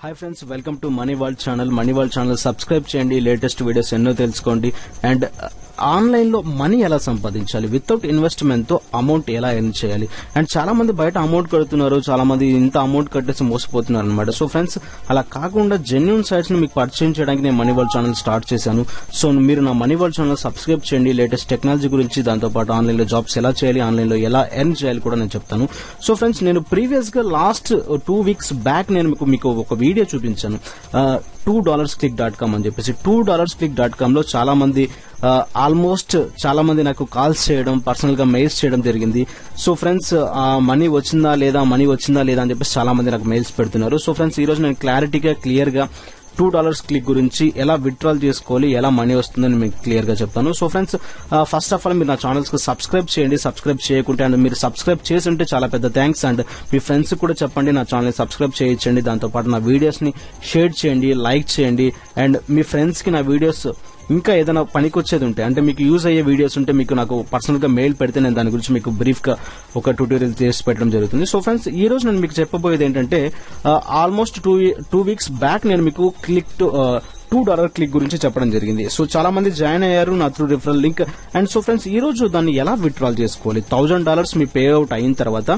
Hi friends, welcome to money world channel. Money world channel subscribe చేయండి, latest videos ఎన్నో తెలుసుకోండి. And online లో money ఎలా సంపాదించాలి, వితౌట్ ఇన్వెస్ట్మెంట్ తో అమౌంట్ ఎలా ఎర్న్ చేయాలి. అండ్ చాలా మంది బయట అమౌంట్ కడుతున్నారు, చాలా మంది ఇంత అమౌంట్ కట్టేసి మోసపోతున్నారు అనమాట. సో ఫ్రెండ్స్, అలా కాకుండా జెన్యూన్ సైట్స్ ని మీకు పరిచయం చేయడానికి నేను మనీ వరల్డ్ ఛానల్ స్టార్ట్ చేశాను. సో మీరు నా మనీ వరల్డ్ ఛానల్ సబ్స్క్రైబ్ చేయండి, లేటెస్ట్ టెక్నాలజీ గురించి, దాంతోపాటు ఆన్లైన్ లో జాబ్స్ ఎలా చేయాలి, ఆన్లైన్ లో ఎలా ఎర్న్ చేయాలి కూడా నేను చెప్తాను. సో ఫ్రెండ్స్, నేను ప్రీవియస్ గా లాస్ట్ 2 weeks బ్యాక్ నేను మీకు ఒక వీడియో చూపించాను, $2click.com అని చెప్పేసి. $2click.com లో చాలా మంది ఆల్మోస్ట్ చాలా మంది నాకు కాల్స్ చేయడం, పర్సనల్ గా మెయిల్స్ చేయడం జరిగింది. సో ఫ్రెండ్స్, మనీ వచ్చిందా లేదా అని చెప్పేసి చాలా మంది నాకు మెయిల్స్ పెడుతున్నారు. సో ఫ్రెండ్స్, ఈ రోజు నేను క్లారిటీగా క్లియర్ గా $2 గురించి ఎలా విత్డ్రాల్ చేసుకోవాలి, ఎలా మనీ వస్తుందని మీకు క్లియర్ గా చెప్తాను. So friends, first of all మీరు నా ఛానల్స్ కి సబ్స్క్రైబ్ చేయండి. సబ్స్క్రైబ్ చేయకుంటే అండ్ మీరు సబ్స్క్రైబ్ చేసి ఉంటే చాలా పెద్ద థ్యాంక్స్. అండ్ మీ ఫ్రెండ్స్ కూడా చెప్పండి నా ఛానల్ సబ్స్క్రైబ్ చేయించండి. దాంతోపాటు నా వీడియోస్ ని షేర్ చేయండి, లైక్ చేయండి. అండ్ మీ ఫ్రెండ్స్ కి నా వీడియోస్ ఇంకా ఏదైనా పనికొచ్చేది ఉంటే, అంటే మీకు యూజ్ అయ్యే వీడియోస్ ఉంటే మీకు నాకు పర్సనల్ గా మెయిల్ పెడితే నేను దాని గురించి మీకు బ్రీఫ్ గా ఒక ట్యూటోరియల్ చేసి పెట్టడం జరుగుతుంది. సో ఫ్రెండ్స్, ఈ రోజు నేను మీకు చెప్పబోయేది ఏంటంటే, ఆల్మోస్ట్ 2 weeks బ్యాక్ నేను మీకు $2 గురించి చెప్పడం జరిగింది. సో చాలా మంది జాయిన్ అయ్యారు నా through referral link. And so friends, ఈ రోజు దాన్ని ఎలా విత్డ్రాల్ చేసుకోవాలి, $1000 మీ పే అవుట్ అయిన తర్వాత,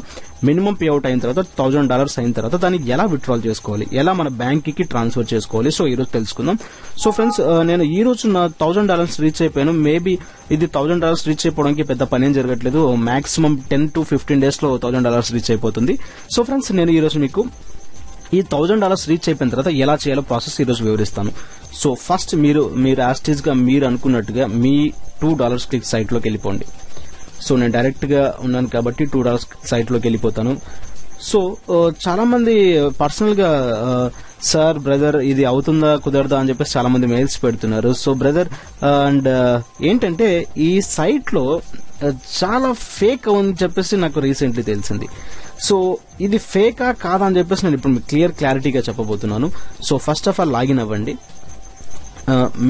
మినిమం పే అవుట్ అయిన తర్వాత $1000 అయిన తర్వాత దాన్ని ఎలా విత్డ్రాల్ చేసుకోవాలి, ఎలా మన బ్యాంక్ కి ట్రాన్స్ఫర్ చేసుకోవాలి. సో ఈ రోజు తెలుసుకుందాం. సో ఫ్రెండ్స్, నేను ఈ రోజు నా $1000 రీచ్ అయిపోయాను. మేబీ ఇది $1000 రీచ్ అయిపోవడానికి పెద్ద పని ఏం జరగట్లేదు. మాక్సిమం 10 to 15 days లో $1000 రీచ్ అయిపోతుంది. సో ఫ్రెండ్స్, నేను ఈ రోజు మీకు ఈ $1000 రీచ్ అయిపోయిన తర్వాత ఎలా చేయాలో ప్రాసెస్ ఈ రోజు వివరిస్తాను. సో ఫస్ట్ మీరు యాస్టీజ్ గా మీరు అనుకున్నట్టుగా మీ $2 సైట్ లోకి వెళ్ళిపోండి. సో నేను డైరెక్ట్ గా ఉన్నాను కాబట్టి $2 సైట్ లోకి వెళ్ళిపోతాను. సో చాలా మంది పర్సనల్ గా సార్ బ్రదర్ ఇది అవుతుందా కుదరదా అని చెప్పేసి చాలా మంది మెయిల్స్ పెడుతున్నారు. సో బ్రదర్, అండ్ ఏంటంటే ఈ సైట్ లో చాలా ఫేక్ అని చెప్పేసి నాకు రీసెంట్లీ తెలిసింది. సో ఇది ఫేకా కాదా అని చెప్పేసి నేను ఇప్పుడు మీకు క్లారిటీగా చెప్పబోతున్నాను. So first of all login అవ్వండి.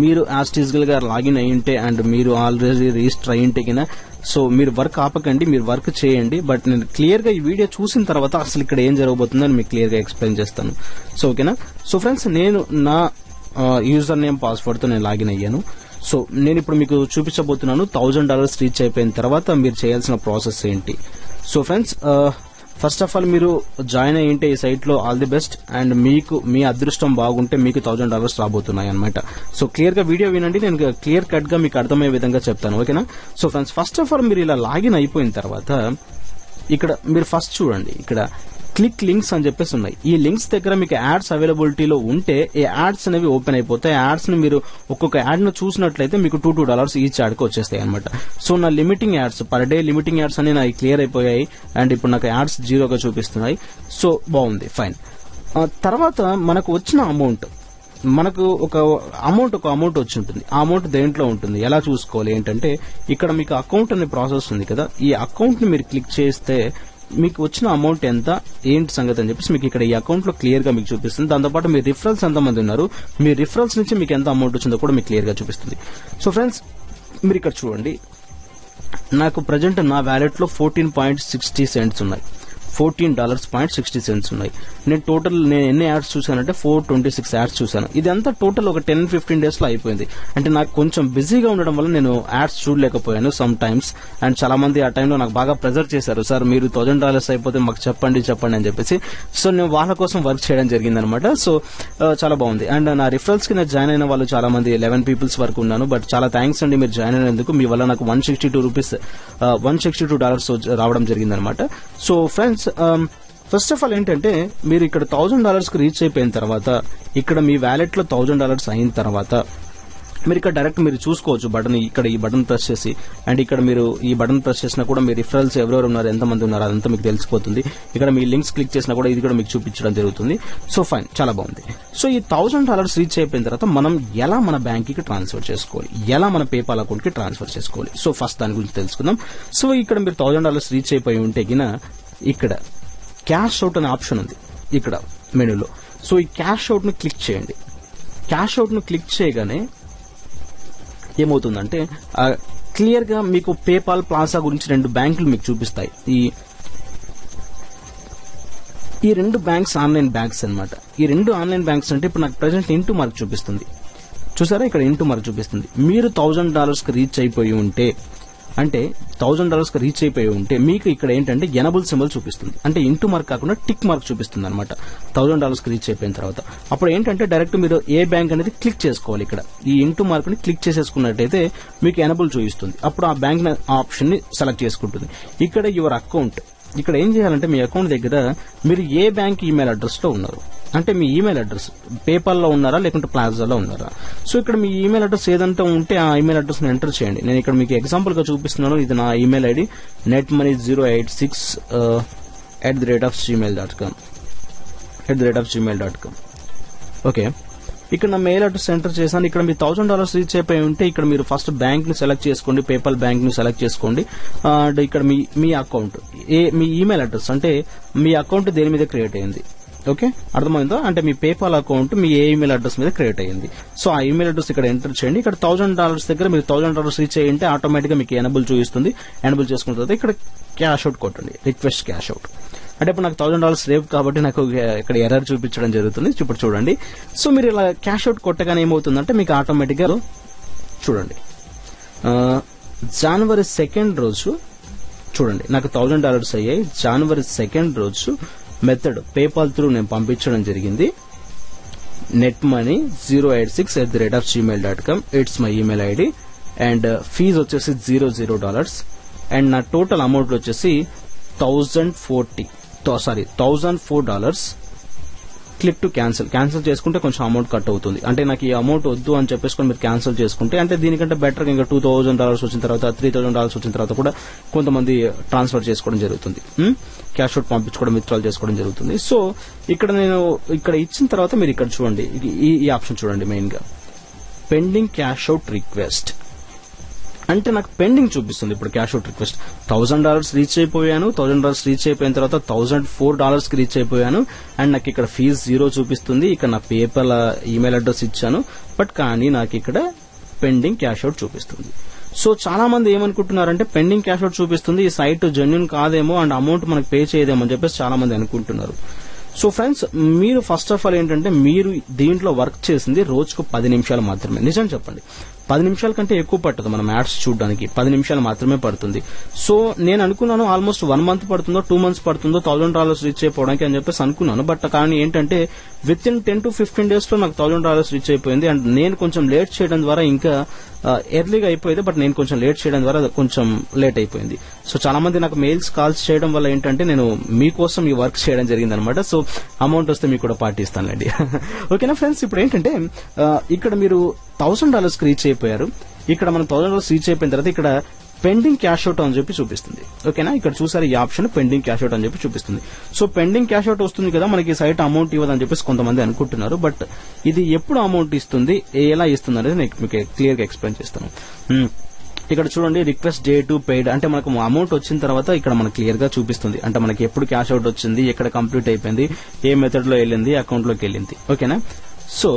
మీరు యాస్టీజల్ గా లాగిన్ అయ్యింటే అండ్ మీరు ఆల్రెడీ రిజిస్టర్ అయ్యింటే కినా, సో మీరు వర్క్ ఆపకండి, మీరు వర్క్ చేయండి. బట్ నేను క్లియర్ గా ఈ వీడియో చూసిన తర్వాత అసలు ఇక్కడ ఏం జరగబోతుందో మీకు క్లియర్ గా ఎక్స్ప్లెయిన్ చేస్తాను. సో ఓకేనా. సో ఫ్రెండ్స్, నేను నా యూజర్ నేమ్ పాస్వర్డ్ తో నేను లాగిన్ అయ్యాను. సో నేను ఇప్పుడు మీకు చూపించబోతున్నాను $1000 రీచ్ అయిపోయిన తర్వాత మీరు చేయాల్సిన ప్రాసెస్ ఏంటి. So friends, first of all మీరు జాయిన్ అయ్యింటే ఈ సైట్ లో ఆల్ ది బెస్ట్. అండ్ మీకు మీ అదృష్టం బాగుంటే మీకు $1000 రాబోతున్నాయి అనమాట. సో క్లియర్ గా వీడియో వినండి, నేను క్లియర్ కట్ గా మీకు అర్థమయ్యే విధంగా చెప్తాను. ఓకేనా. So friends, first of all మీరు ఇలా లాగిన్ అయిపోయిన తర్వాత ఇక్కడ మీరు ఫస్ట్ చూడండి, ఇక్కడ క్లిక్ లింక్స్ అని చెప్పేసి ఉన్నాయి. ఈ లింక్స్ దగ్గర మీకు యాడ్స్ అవైలబిలిటీలో ఉంటే ఈ యాడ్స్ అనేవి ఓపెన్ అయిపోతాయి. యాడ్స్ ని మీరు ఒక్కొక్క యాడ్ ను చూసినట్లయితే మీకు $2 ఈచ్ యాడ్ కి వచ్చేస్తాయి అనమాట. సో నా limiting ads, per day limiting ads అన్ని నాకు క్లియర్ అయిపోయాయి. అండ్ ఇప్పుడు నాకు యాడ్స్ 0గా చూపిస్తున్నాయి. సో బాగుంది, ఫైన్. తర్వాత మనకు వచ్చిన అమౌంట్, మనకు ఒక అమౌంట్ వచ్చి ఉంటుంది. ఆ అమౌంట్ దేంట్లో ఉంటుంది, ఎలా చూసుకోవాలి ఏంటంటే, ఇక్కడ మీకు అకౌంట్ అనే ప్రాసెస్ ఉంది కదా, ఈ అకౌంట్ ని మీరు క్లిక్ చేస్తే మీకు వచ్చిన అమౌంట్ ఎంత ఏంటి సంగతి అని చెప్పేసి మీకు ఇక్కడ ఈ అకౌంట్ లో క్లియర్ గా మీకు చూపిస్తుంది. దాంతోపాటు మీ రిఫరల్స్ ఎంతమంది ఉన్నారు, మీ రిఫరల్స్ నుంచి మీకు ఎంత అమౌంట్ వచ్చిందో కూడా మీకు క్లియర్ గా చూపిస్తుంది. సో ఫ్రెండ్స్, మీరు ఇక్కడ చూడండి, నాకు ప్రజెంట్ నా వ్యాలెట్ లో $14.60 ఉన్నాయి. $14.60 ఉన్నాయి. నేను ఎన్ని యాడ్స్ చూసానంటే 426 యాడ్స్ చూసాను. ఇదంతా టోటల్ ఒక 10-15 days లో అయిపోయింది. అంటే నాకు కొంచెం బిజీగా ఉండడం వల్ల నేను యాడ్స్ చూడలేకపోయాను సమ్ టైమ్స్. అండ్ చాలా మంది ఆ టైంలో నాకు బాగా ప్రెజర్ చేశారు, సార్ మీరు $1000 అయిపోతే మాకు చెప్పండి అని చెప్పేసి. సో నేను వాళ్ళ కోసం వర్క్ చేయడం జరిగింది అనమాట. సో చాలా బాగుంది. అండ్ నా రిఫరల్స్ కి నేను జాయిన్ అయిన వాళ్ళు చాలా మంది 11 పీపుల్స్ వరకు ఉన్నాను. బట్ చాలా థ్యాంక్స్ అండి మీరు జాయిన్ అయినందుకు. మీ వల్ల నాకు $162 రావడం జరిగింది అనమాట. So friends, first of all ఏంటంటే, మీరు ఇక్కడ $1000 కి రీచ్ అయిపోయిన తర్వాత, ఇక్కడ మీ వ్యాలెట్ లో $1000 అయిన తర్వాత మీరు ఇక్కడ డైరెక్ట్ మీరు చూసుకోవచ్చు బటన్, ఇక్కడ ఈ బటన్ ప్రెస్ చేసి. అండ్ ఇక్కడ మీరు ఈ బటన్ ప్రెస్ చేసినా కూడా మీ రిఫరల్స్ ఎవరెవరు ఉన్నారు, ఎంతమంది ఉన్నారు అదంతా మీకు తెలిసిపోతుంది. ఇక్కడ మీ లింక్స్ క్లిక్ చేసినా కూడా ఇది కూడా మీకు చూపించడం జరుగుతుంది. సో ఫైన్, చాలా బాగుంది. సో ఈ $1000 రీచ్ అయిపోయిన తర్వాత మనం ఎలా మన బ్యాంక్ కి ట్రాన్స్ఫర్ చేసుకోవాలి, ఎలా మన పేపాల్ అకౌంట్ కి ట్రాన్స్ఫర్ చేసుకోవాలి. సో ఫస్ట్ దాని గురించి తెలుసుకుందాం. సో ఇక్కడ మీరు $1000 రీచ్ అయిపోయి ఉంటే గిన ఇక్కడ క్యాష్ అవుట్ అనే ఆప్షన్ ఉంది ఇక్కడ మెనూలో. సో ఈ క్యాష్ అవుట్ ను క్లిక్ చేయండి. క్యాష్ అవుట్ ను క్లిక్ చేయగానే ఏమవుతుందంటే, క్లియర్ గా మీకు పేపాల్, ప్లాజా గురించి 2 బ్యాంకులు మీకు చూపిస్తాయి. ఈ రెండు బ్యాంక్స్ ఆన్లైన్ బ్యాంక్స్ అన్నమాట. ఈ రెండు ఆన్లైన్ బ్యాంక్స్ అంటే ఇప్పుడు నాకు ప్రెసెంట్ ఇంటూ మార్క్ చూపిస్తుంది. చూసారా, ఇక్కడ ఇంటూ మార్క్ చూపిస్తుంది. మీరు $1000 కి రీచ్ అయిపోయి ఉంటే, అంటే $1000 కి రీచ్ అయిపోయి ఉంటే మీకు ఇక్కడ ఏంటంటే ఎనబుల్ సింబల్ చూపిస్తుంది. అంటే ఇంటూ మార్క్ కాకుండా టిక్ మార్క్ చూపిస్తుంది అనమాట $1000 కి రీచ్ అయిపోయిన తర్వాత. అప్పుడు ఏంటంటే డైరెక్ట్ మీరు ఏ బ్యాంక్ అనేది క్లిక్ చేసుకోవాలి. ఇక్కడ ఈ ఇంటూ మార్క్ ని క్లిక్ చేసేసుకున్నట్టయితే మీకు ఎనబుల్ చూపిస్తుంది. అప్పుడు ఆ బ్యాంక్ ఆప్షన్ ని సెలెక్ట్ చేసుకుంటుంది. ఇక్కడ యువర్ అకౌంట్, ఇక్కడ ఏం చేయాలంటే మీ అకౌంట్ దగ్గర మీరు ఏ బ్యాంక్ ఈమెయిల్ అడ్రస్ లో ఉన్నారు, అంటే మీ ఈమెయిల్ అడ్రస్ పేపాల్ లో ఉన్నారా లేకుంటే ప్లాజాలో ఉన్నారా. సో ఇక్కడ మీ ఈమెయిల్ అడ్రస్ ఏదంటే ఉంటే ఆ ఈమెయిల్ అడ్రస్ ని ఎంటర్ చేయండి. నేను ఇక్కడ మీకు ఎగ్జాంపుల్ గా చూపిస్తున్నాను. ఇది నా ఈమెయిల్ ఐడి netmoney086@gmail.com. ఓకే, ఇక్కడ నా మెయిల్ అడ్రస్ ఎంటర్ చేశాను. ఇక్కడ మీరు $1000 రీచ్ అయిపోయి ఉంటే ఇక్కడ మీరు ఫస్ట్ బ్యాంక్ ని సెలెక్ట్ చేసుకోండి, పేపాల్ బ్యాంక్ ని సెలెక్ట్ చేసుకోండి. అండ్ ఇక్కడ మీ అకౌంట్ మీ ఈమెయిల్ అడ్రస్, అంటే మీ అకౌంట్ దేని మీద క్రియేట్ అయింది. ఓకే, అర్థమైందో, అంటే మీ పేపాల్ అకౌంట్ మీ ఏ ఈమెయిల్ అడ్రస్ మీద క్రియేట్ అయ్యింది. సో ఆ ఈమెయిల్ అడ్రస్ ఇక్కడ ఎంటర్ చేయండి. ఇక్కడ $1000 దగ్గర మీరు $1000 రీచ్ అయ్యింటే ఆటోమేటిక్ గా మీకు ఎనబుల్ చూపిస్తుంది. ఎనబుల్ చేసుకున్న తర్వాత ఇక్కడ క్యాష్ అవుట్ కొట్టండి, రిక్వెస్ట్ క్యాష్ అవుట్. అంటే ఇప్పుడు నాకు $1000 రేపు కాబట్టి నాకు ఇక్కడ ఎర్రర్ చూపించడం జరుగుతుంది. ఇప్పుడు చూడండి. సో మీరు ఇలా క్యాష్ అవుట్ కొట్టగానే ఏమవుతుందంటే మీకు ఆటోమేటిక్ గా చూడండి జనవరి 2 రోజు చూడండి నాకు $1000 అయ్యాయి. జనవరి 2 రోజు మెథడ్ పేపాల్ త్రూ నేను పంపించడం జరిగింది. netmoney086@gmail.com. It's my email ID. And fees వచ్చేసి $00. అండ్ నా టోటల్ అమౌంట్ వచ్చేసి $1004. క్లిక్ టు క్యాన్సిల్ చేసుకుంటే కొంచెం అమౌంట్ కట్ అవుతుంది. అంటే నాకు ఈ అమౌంట్ వద్దు అని చెప్పేసుకొని మీరు క్యాన్సిల్ చేసుకుంటే, అంటే దీనికంటే బెటర్ ఇంకా $2000 వచ్చిన తర్వాత $3000 వచ్చిన తర్వాత కూడా కొంతమంది ట్రాన్స్ఫర్ చేసుకోవడం జరుగుతుంది, క్యాష్ అవుట్ పంపించుకోవడం, విత్డ్రాల్ చేసుకోవడం జరుగుతుంది. సో ఇక్కడ నేను ఇక్కడ ఇచ్చిన తర్వాత మీరు ఇక్కడ చూడండి, ఈ ఆప్షన్ చూడండి, మెయిన్ గా పెండింగ్ క్యాష్ అవుట్ రిక్వెస్ట్ అంటే నాకు పెండింగ్ చూపిస్తుంది. ఇప్పుడు క్యాష్ అవుట్ రిక్వెస్ట్ $1000 రీచ్ అయిపోయాను. $1000 రీచ్ అయిపోయిన తర్వాత $1004 కి రీచ్ అయిపోయాను. అండ్ నాకు ఇక్కడ ఫీజు 0 చూపిస్తుంది. ఇక్కడ నా పేపాల్ ఈమెయిల్ అడ్రస్ ఇచ్చాను, బట్ కానీ నాకు ఇక్కడ పెండింగ్ క్యాష్ అవుట్ చూపిస్తుంది. సో చాలా మంది ఏమనుకుంటున్నారంటే పెండింగ్ క్యాష్ అవుట్ చూపిస్తుంది, ఈ సైట్ జెన్యూన్ కాదేమో అండ్ అమౌంట్ మనకు పే చేయదేమో అని చెప్పేసి చాలా మంది అనుకుంటున్నారు. సో ఫ్రెండ్స్, మీరు ఫస్ట్ ఆఫ్ ఆల్ ఏంటంటే మీరు దీంట్లో వర్క్ చేసింది రోజుకు 10 నిమిషాలు మాత్రమే. నిజం చెప్పండి, 10 నిమిషాల కంటే ఎక్కువ పట్టదు మనం యాడ్స్ చూడడానికి, 10 నిమిషాలు మాత్రమే పడుతుంది. సో నేను అనుకున్నాను ఆల్మోస్ట్ 1 మంత్ పడుతుందో 2 మంత్స్ పడుతుందో $1000 రీచ్ అయిపోవడానికి అని చెప్పేసి అనుకున్నాను. బట్ కానీ ఏంటంటే విత్ ఇన్ 10 to 15 days లో నాకు $1000 రీచ్ అయిపోయింది. అండ్ నేను కొంచెం లేట్ చేయడం ద్వారా ఇంకా ఎర్లీగా అయిపోయేది, బట్ నేను కొంచెం లేట్ చేయడం ద్వారా కొంచెం లేట్ అయిపోయింది. సో చాలా మంది నాకు మెయిల్స్ కాల్స్ చేయడం వల్ల ఏంటంటే నేను మీకోసం ఈ వర్క్ చేయడం జరిగింది అనమాట. సో అమౌంట్ వస్తే మీకు కూడా పార్టీ ఇస్తానులేండి. ఓకేనా ఫ్రెండ్స్, ఇప్పుడు ఏంటంటే ఇక్కడ మీరు $1000 రీచ్ అయిపోయారు. ఇక్కడ మనం $1000 రీచ్ అయిపోయిన తర్వాత ఇక్కడ పెండింగ్ క్యాష్ అవుట్ అని చెప్పి చూపిస్తుంది. ఓకేనా, ఇక్కడ చూసారు ఈ ఆప్షన్ పెండింగ్ క్యాష్ అవుట్ అని చెప్పి చూపిస్తుంది. సో పెండింగ్ క్యాష్ అవుట్ వస్తుంది కదా, మనకి సైట్ అమౌంట్ ఇవ్వదని చెప్పేసి కొంతమంది అనుకుంటున్నారు. బట్ ఇది ఎప్పుడు అమౌంట్ ఇస్తుంది, ఎలా ఇస్తుంది అనేది నేను మీకు క్లియర్ గా ఎక్స్ప్లెయిన్ చేస్తాను. ఇక్కడ చూడండి, రిక్వెస్ట్ డే టు పెయిడ్ అంటే మనకు అమౌంట్ వచ్చిన తర్వాత ఇక్కడ మనకు క్లియర్ గా చూపిస్తుంది. అంటే మనకి ఎప్పుడు క్యాష్ అవుట్ వచ్చింది, ఎక్కడ కంప్లీట్ అయిపోయింది, ఏ మెథడ్ లో వెళ్ళింది, అకౌంట్ లోకి వెళ్ళింది. ఓకేనా, సో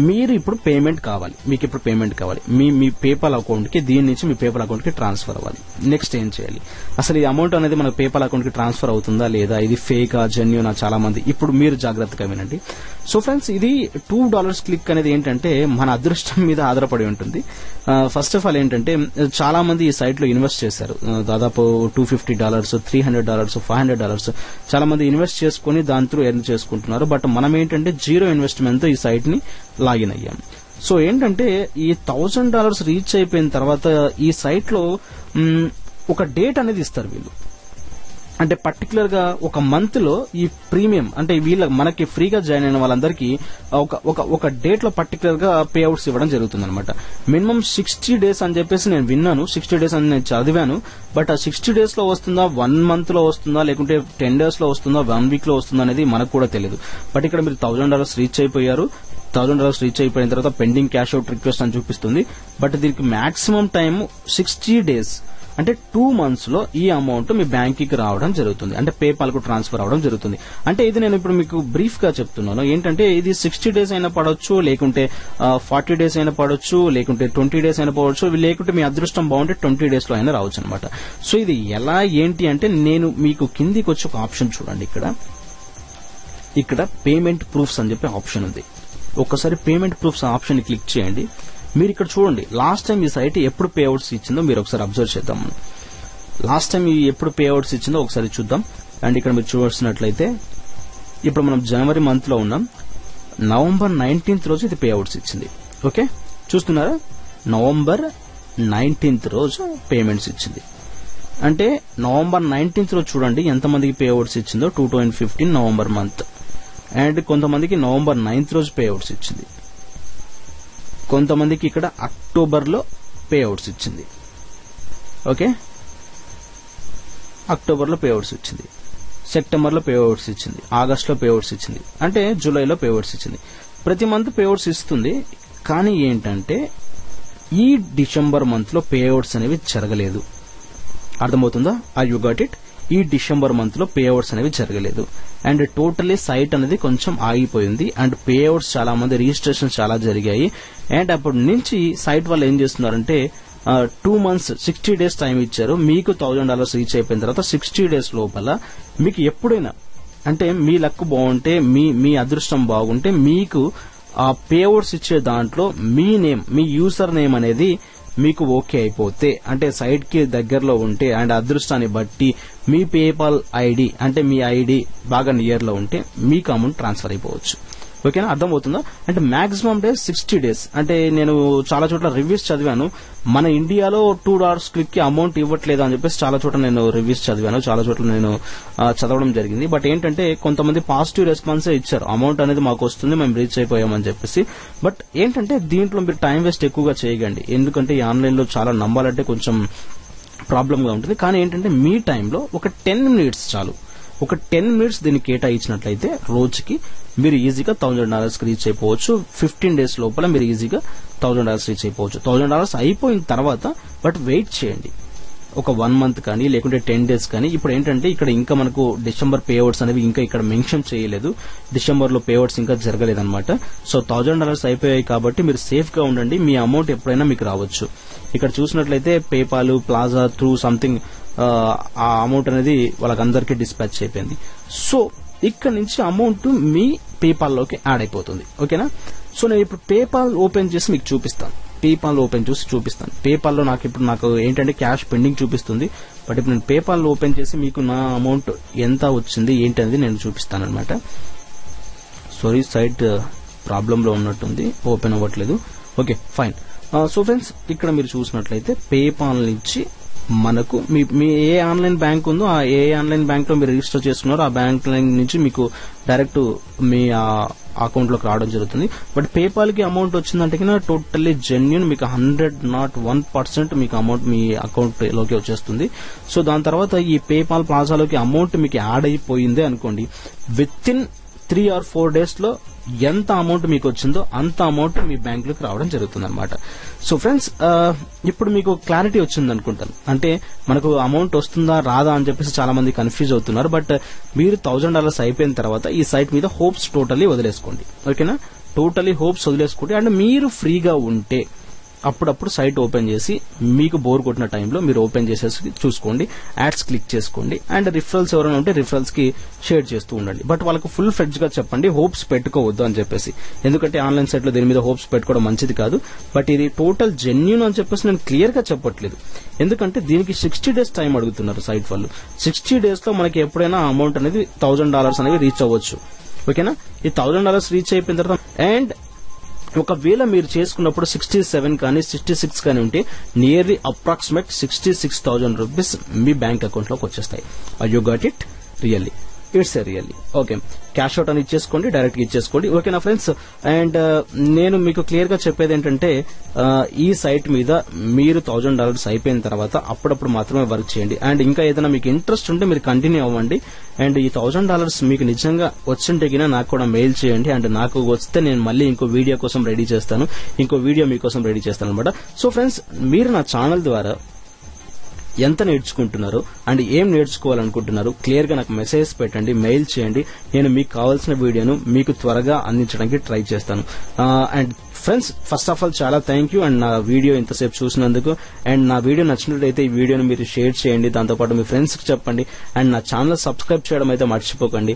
మీరు ఇప్పుడు పేమెంట్ కావాలి, మీకు ఇప్పుడు పేమెంట్ కావాలి, మీ పేపాల్ అకౌంట్ కి, దీని నుంచి మీ పేపాల్ అకౌంట్ కి ట్రాన్స్ఫర్ అవ్వాలి. నెక్స్ట్ ఏం చేయాలి, అసలు ఈ అమౌంట్ అనేది మన పేపాల్ అకౌంట్ కి ట్రాన్స్ఫర్ అవుతుందా లేదా, ఇది ఫేకా జెన్యూనా, చాలా మంది ఇప్పుడు మీరు జాగ్రత్తగా వినండి. సో ఫ్రెండ్స్, ఇది $2 క్లిక్ అనేది ఏంటంటే మన అదృష్టం మీద ఆధారపడి ఉంటుంది. ఫస్ట్ ఆఫ్ ఆల్ ఏంటంటే చాలా మంది ఈ సైట్ లో ఇన్వెస్ట్ చేశారు, దాదాపు $250, $300, $500 చాలా మంది ఇన్వెస్ట్ చేసుకుని దాని త్రూ ఎర్న్ చేసుకుంటున్నారు. బట్ మనం ఏంటంటే జీరో ఇన్వెస్ట్మెంట్ తో ఈ సైట్ ని లాగిన్ అయ్యాం. సో ఏంటంటే ఈ $1000 రీచ్ అయిపోయిన తర్వాత ఈ సైట్ లో ఒక డేట్ అనేది ఇస్తారు వీళ్ళు. అంటే పర్టికులర్ గా ఒక మంత్ లో ఈ ప్రీమియం అంటే మనకి ఫ్రీగా జాయిన్ అయిన వాళ్ళందరికీ ఒక డేట్ లో పర్టికులర్ గా పే అవుట్స్ ఇవ్వడం జరుగుతుంది అనమాట. మినిమం 60 days అని చెప్పేసి నేను విన్నాను, 60 days అని నేను చదివాను. బట్ ఆ 60 days లో వస్తుందా, 1 month లో వస్తుందా, లేకుంటే 10 days లో వస్తుందా, 1 week లో వస్తుందా అనేది మనకు కూడా తెలియదు. బట్ ఇక్కడ మీరు $1000 రీచ్ అయిపోయారు. $1000 రీచ్ అయిపోయిన తర్వాత పెండింగ్ క్యాష్ అవుట్ రిక్వెస్ట్ అని చూపిస్తుంది. బట్ దీనికి మాక్సిమం టైం 60 days. అంటే 2 months లో ఈ అమౌంట్ మీ బ్యాంక్ కి రావడం జరుగుతుంది, అంటే పేపాల్ కు ట్రాన్స్ఫర్ అవడం జరుగుతుంది. అంటే ఇది నేను ఇప్పుడు మీకు బ్రీఫ్ గా చెప్తున్నాను. ఏంటంటే ఇది 60 days అయినా పడవచ్చు, లేకుంటే 40 days అయినా పడవచ్చు, లేకుంటే 20 days అయినా పడవచ్చు, లేకుంటే మీ అదృష్టం బాగుంటే 20 days లో అయినా రావచ్చు అనమాట. సో ఇది ఎలా ఏంటి అంటే నేను మీకు కిందికి వచ్చి ఒక ఆప్షన్ చూడండి. ఇక్కడ పేమెంట్ ప్రూఫ్స్ అని చెప్పి ఆప్షన్ ఉంది. ఒక్కసారి పేమెంట్ ప్రూఫ్స్ ఆప్షన్ ని క్లిక్ చేయండి. మీరు ఇక్కడ చూడండి, లాస్ట్ టైం ఈ సైట్ ఎప్పుడు పే అవుట్స్ ఇచ్చిందో మీరు ఒకసారి అబ్జర్వ్ చేద్దాం. లాస్ట్ టైం ఎప్పుడు పే అవుట్స్ ఇచ్చిందో ఒకసారి చూద్దాం. అండ్ ఇక్కడ మీరు చూసినట్లయితే ఇప్పుడు మనం జనవరి మంత్ లో ఉన్నాం. నవంబర్ 19th రోజు ఇది పే అవుట్స్ ఇచ్చింది. ఓకే, చూస్తున్నారా? నవంబర్ 19th రోజు పేమెంట్స్ ఇచ్చింది. అంటే నవంబర్ 19th రోజు చూడండి ఎంతమందికి పే అవుట్స్ ఇచ్చిందో. 2015 నవంబర్ మంత్. అండ్ కొంతమందికి నవంబర్ 9th రోజు పే అవుట్స్ ఇచ్చింది. కొంతమందికి ఇక్కడ అక్టోబర్ లో పే అవుట్స్ ఇచ్చింది. ఓకే, అక్టోబర్ లో పే అవుట్స్ ఇచ్చింది, సెప్టెంబర్ లో పే అవుట్స్ ఇచ్చింది, ఆగస్ట్ లో పే అవుట్స్ ఇచ్చింది, అంటే జూలైలో పే అవుట్స్ ఇచ్చింది. ప్రతి మంత్ పే అవుట్స్ ఇస్తుంది. కానీ ఏంటంటే ఈ డిసెంబర్ మంత్ లో పే అవుట్స్ అనేవి జరగలేదు. అర్థమవుతుందా? You got it? ఈ డిసెంబర్ మంత్ లో పే అవుట్స్ అనేవి జరగలేదు. అండ్ టోటలీ సైట్ అనేది కొంచెం ఆగిపోయింది. అండ్ పే అవుట్స్ చాలా మంది రిజిస్ట్రేషన్ చాలా జరిగాయి. అండ్ అప్పటి నుంచి సైట్ వాళ్ళు ఏం చేస్తున్నారంటే 2 months 60 days టైం ఇచ్చారు. మీకు $1000 రీచ్ అయిపోయిన తర్వాత 60 days లోపల మీకు ఎప్పుడైనా అంటే మీ లక్ బాగుంటే మీ అదృష్టం బాగుంటే మీకు ఆ పే అవుట్స్ ఇచ్చే దాంట్లో మీ నేమ్, మీ యూజర్ నేమ్ అనేది మీకు ఓకే అయిపోతే, అంటే సైట్ కి దగ్గరలో ఉంటే అండ్ అదృష్టాన్ని బట్టి మీ పేపాల్ ఐడి అంటే మీ ఐడి బాగా నియర్ లో ఉంటే మీకు అమౌంట్ ట్రాన్స్ఫర్ అయిపోవచ్చు. ఓకేనా? అర్థమవుతుందా? అంటే మాక్సిమం డేస్ 60 days. అంటే నేను చాలా చోట్ల రివ్యూస్ చదివాను, మన ఇండియాలో $2 క్లిక్ కి అమౌంట్ ఇవ్వట్లేదు అని చెప్పేసి చాలా చోట్ల నేను రివ్యూస్ చదివాను, చాలా చోట్ల నేను చదవడం జరిగింది. బట్ ఏంటంటే కొంతమంది పాజిటివ్ రెస్పాన్సే ఇచ్చారు, అమౌంట్ అనేది మాకు వస్తుంది, మేము రీచ్ అయిపోయామని చెప్పేసి. బట్ ఏంటంటే దీంట్లో మీరు టైం వేస్ట్ ఎక్కువగా చేయకండి, ఎందుకంటే ఈ ఆన్లైన్ లో చాలా నమ్మాలంటే కొంచెం ప్రాబ్లం గా ఉంటుంది. కానీ ఏంటంటే మీ టైంలో ఒక 10 minutes చాలు. ఒక 10 minutes దీన్ని కేటాయించినట్లయితే రోజుకి మీరు ఈజీగా $1000 రీచ్ అయిపోవచ్చు. 15 days లోపల మీరు ఈజీగా $1000 రీచ్ అయిపోవచ్చు. $1000 అయిపోయిన తర్వాత బట్ వెయిట్ చేయండి, ఒక 1 month కానీ లేకుంటే 10 days కానీ. ఇప్పుడు ఏంటంటే ఇక్కడ ఇంకా మనకు డిసెంబర్ పే అవుట్స్ అనేవి ఇంకా ఇక్కడ మెన్షన్ చేయలేదు, డిసెంబర్ లో పే అవుట్స్ ఇంకా జరగలేదన్నమాట. సో $1000 అయిపోయాయి కాబట్టి మీరు సేఫ్ గా ఉండండి, మీ అమౌంట్ ఎప్పుడైనా మీకు రావచ్చు. ఇక్కడ చూసినట్లయితే పేపాల్ ప్లాజా త్రూ సంథింగ్ ఆ అమౌంట్ అనేది వాళ్ళకందరికీ డిస్పాచ్ అయిపోయింది. సో ఇక్కడ నుంచి అమౌంట్ మీ పేపాల్ లోకి యాడ్ అయిపోతుంది. ఓకేనా? సో నేను ఇప్పుడు పేపాల్ ఓపెన్ చేసి మీకు చూపిస్తాను. పేపాల్ ఓపెన్ చేసి చూపిస్తాను. పేపాల్ లో నాకు ఏంటంటే క్యాష్ పెండింగ్ చూపిస్తుంది. బట్ ఇప్పుడు నేను పేపాల్ ఓపెన్ చేసి మీకు నా అమౌంట్ ఎంత వచ్చింది ఏంటి అనేది నేను చూపిస్తాను అనమాట. సారీ, సైట్ ప్రాబ్లం లో ఉన్నట్టుంది, ఓపెన్ అవ్వట్లేదు. Okay, fine. సో ఫ్రెండ్స్, ఇక్కడ మీరు చూసినట్లయితే పేపాల్ నుంచి మనకు మీ ఏ ఆన్లైన్ బ్యాంక్ ఉందో ఆ ఏ ఆన్లైన్ బ్యాంక్ లో మీరు రిజిస్టర్ చేసుకున్నారో ఆ బ్యాంక్ నుంచి మీకు డైరెక్ట్ మీ అకౌంట్ లోకి రావడం జరుగుతుంది. బట్ పేపాల్ కి అమౌంట్ వచ్చిందంటే టోటల్లీ జెన్యూన్, మీకు 100% మీకు అమౌంట్ మీ అకౌంట్ లోకి వచ్చేస్తుంది. సో దాని తర్వాత ఈ పేపాల్ ప్లాజాలోకి అమౌంట్ మీకు యాడ్ అయిపోయింది అనుకోండి, విత్ ఇన్ 3 or 4 days లో ఎంత అమౌంట్ మీకు వచ్చిందో అంత అమౌంట్ మీ బ్యాంక్ లోకి రావడం జరుగుతుంది అనమాట. సో ఫ్రెండ్స్, ఇప్పుడు మీకు క్లారిటీ వచ్చింది అనుకుంటాను. అంటే మనకు అమౌంట్ వస్తుందా రాదా అని చెప్పేసి చాలా మంది కన్ఫ్యూజ్ అవుతున్నారు. బట్ మీరు $1000 అయిపోయిన తర్వాత ఈ సైట్ మీద హోప్స్ టోటలీ వదిలేసుకోండి. ఓకేనా? Totally hopes వదిలేసుకోండి. అండ్ మీరు ఫ్రీగా ఉంటే అప్పుడప్పుడు సైట్ ఓపెన్ చేసి మీకు బోర్ కొట్టిన టైంలో మీరు ఓపెన్ చేసేసి చూసుకోండి, యాడ్స్ క్లిక్ చేసుకోండి. అండ్ రిఫరల్స్ ఎవరైనా ఉంటే రిఫరల్స్ కి షేర్ చేస్తూ ఉండండి. బట్ వాళ్ళకు ఫుల్ ఫ్లెడ్జ్ గా చెప్పండి, హోప్స్ పెట్టుకోవద్దు అని చెప్పేసి. ఎందుకంటే ఆన్లైన్ సైట్ లో దీని మీద హోప్స్ పెట్టుకోవడం మంచిది కాదు. బట్ ఇది టోటల్ జెన్యూన్ అని చెప్పేసి నేను క్లియర్ గా చెప్పట్లేదు, ఎందుకంటే దీనికి 60 days టైం అడుగుతున్నారు సైట్ వాళ్ళు. 60 days లో మనకి ఎప్పుడైనా అమౌంట్ అనేది $1000 అనేవి రీచ్ అవ్వచ్చు. ఓకేనా? ఈ $1000 రీచ్ అయిపోయిన తర్వాత అండ్ ఒకవేళ మీరు చేసుకున్నప్పుడు 67 కానీ 66 కానీ ఉంటే నియర్లీ అప్రాక్సిమేట్ 66,000 రూపీస్ మీ బ్యాంక్ అకౌంట్ లోకి వచ్చేస్తాయి. You got it? Really, it's really okay. Cash out అని ఇచ్చేసుకోండి, డైరెక్ట్ గా ఇచ్చేసుకోండి. ఓకేనా ఫ్రెండ్స్? అండ్ నేను మీకు క్లియర్ గా చెప్పేది ఏంటంటే ఈ సైట్ మీద మీరు $1000 అయిపోయిన తర్వాత అప్పుడప్పుడు మాత్రమే వర్క్ చేయండి. అండ్ ఇంకా ఏదైనా మీకు ఇంట్రెస్ట్ ఉంటే మీరు కంటిన్యూ అవ్వండి. అండ్ ఈ $1000 మీకు నిజంగా వచ్చింటే గినా నాకు కూడా మెయిల్ చేయండి. అండ్ నాకు వస్తే నేను మళ్ళీ ఇంకో వీడియో కోసం రెడీ చేస్తాను, ఇంకో వీడియో మీకోసం రెడీ చేస్తాను అనమాట. సో ఫ్రెండ్స్, మీరు నా ఛానల్ ద్వారా ఎంత నేర్చుకుంటున్నారు అండ్ ఏం నేర్చుకోవాలనుకుంటున్నారు క్లియర్ గా నాకు మెసేజ్ పెట్టండి, మెయిల్ చేయండి. నేను మీకు కావాల్సిన వీడియోను మీకు త్వరగా అందించడానికి ట్రై చేస్తాను. And friends, first of all చాలా థ్యాంక్ యూ అండ్ నా వీడియో ఇంతసేపు చూసినందుకు. అండ్ నా వీడియో నచ్చినట్లయితే ఈ వీడియోను మీరు షేర్ చేయండి, దాంతోపాటు మీ ఫ్రెండ్స్ కి చెప్పండి. అండ్ నా ఛానల్ సబ్స్క్రైబ్ చేయడం అయితే మర్చిపోకండి.